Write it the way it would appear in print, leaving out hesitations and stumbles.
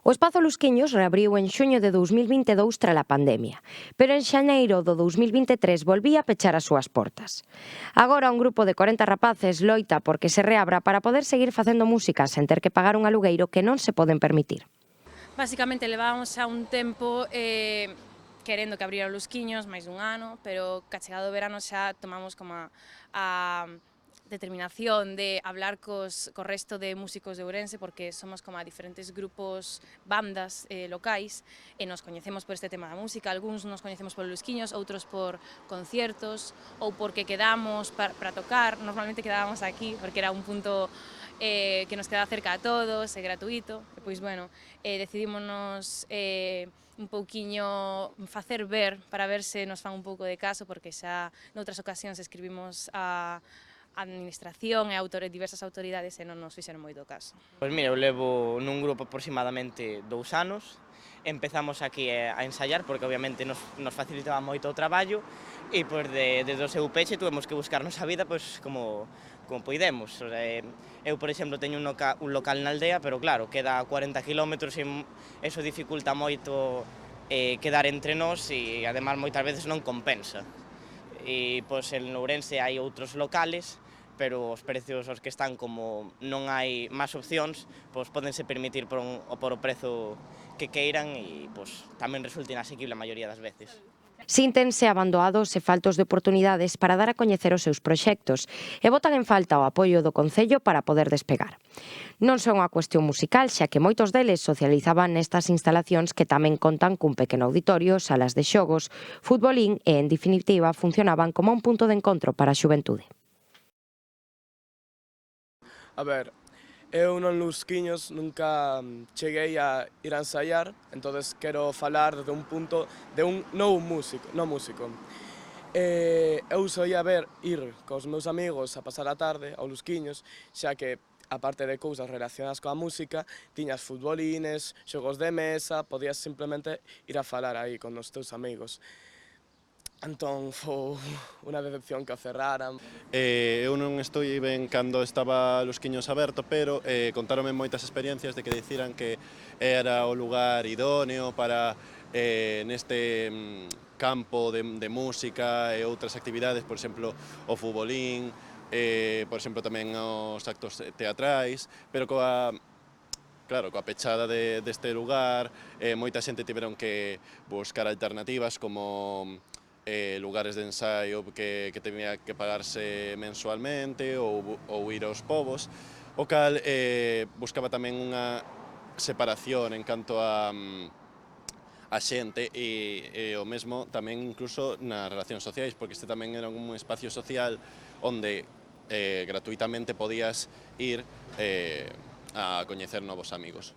O Espazo Lusquiños reabriu en xuño de 2022 tras a pandemia, pero en xaneiro do 2023 volvía a pechar as súas portas. Agora un grupo de 40 rapaces loita porque se reabra para poder seguir facendo música sen ter que pagar un alugueiro que non se poden permitir. Básicamente levábamos xa un tempo querendo que abrira o Lusquiños, máis dun ano, pero ca chegado o verano xa tomamos como a determinación de hablar co resto de músicos de Ourense, porque somos como a diferentes grupos, bandas locais, e nos coñecemos por este tema da música. Algúns nos coñecemos polo Lusquiños, outros por conciertos, ou porque quedamos para tocar. Normalmente quedábamos aquí, porque era un punto que nos quedaba cerca a todos, é gratuito, e pois, bueno, decidímonos un pouquiño facer ver, para ver se nos fan un pouco de caso, porque xa noutras ocasións escribimos a administración e diversas autoridades e non nos fixeron moito caso. Pois mira, eu levo nun grupo aproximadamente 2 anos. Empezamos aquí a ensaiar porque obviamente nos facilitaba moito o traballo e pois desde o seu peche tuvemos que buscarnos a vida pois como poidemos. O sea, eu, por exemplo, teño un local na aldea, pero claro, queda a 40 km e eso dificulta moito quedar entre nós e ademais moitas veces non compensa. E pois en Ourense hai outros locales, pero os precios aos que están, como non hai máis opcións, pois pódense permitir por o prezo que queiran e pois tamén resulta inasequible a maioría das veces. Síntense abandoados e faltos de oportunidades para dar a coñecer os seus proxectos e botan en falta o apoio do Concello para poder despegar. Non só unha cuestión musical, xa que moitos deles socializaban nestas instalacións que tamén contan cun pequeno auditorio, salas de xogos, futbolín e, en definitiva, funcionaban como un punto de encontro para a xuventude. A ver, eu non Lusquiños nunca cheguei a ir a ensaiar, entonces quero falar de un punto de un non músico. Eu soía ir cos meus amigos a pasar a tarde ao Lusquiños, xa que aparte de cousas relacionadas coa música, tiñas futbolines, xogos de mesa, podías simplemente ir a falar aí con os teus amigos. Entón, foi unha decepción que o cerraran. Eu non estou ben cando estaba Lusquiños aberto, pero contáronme moitas experiencias de que diciran que era o lugar idóneo para neste campo de música e outras actividades, por exemplo, o futbolín, por exemplo, tamén os actos teatrais, pero coa pechada deste lugar, moita xente tiveron que buscar alternativas como lugares de ensaio que tenía que pagarse mensualmente ou ir aos povos, o cal buscaba tamén unha separación en canto a xente e o mesmo tamén incluso nas relacións sociais, porque este tamén era un espacio social onde gratuitamente podías ir a coñecer novos amigos.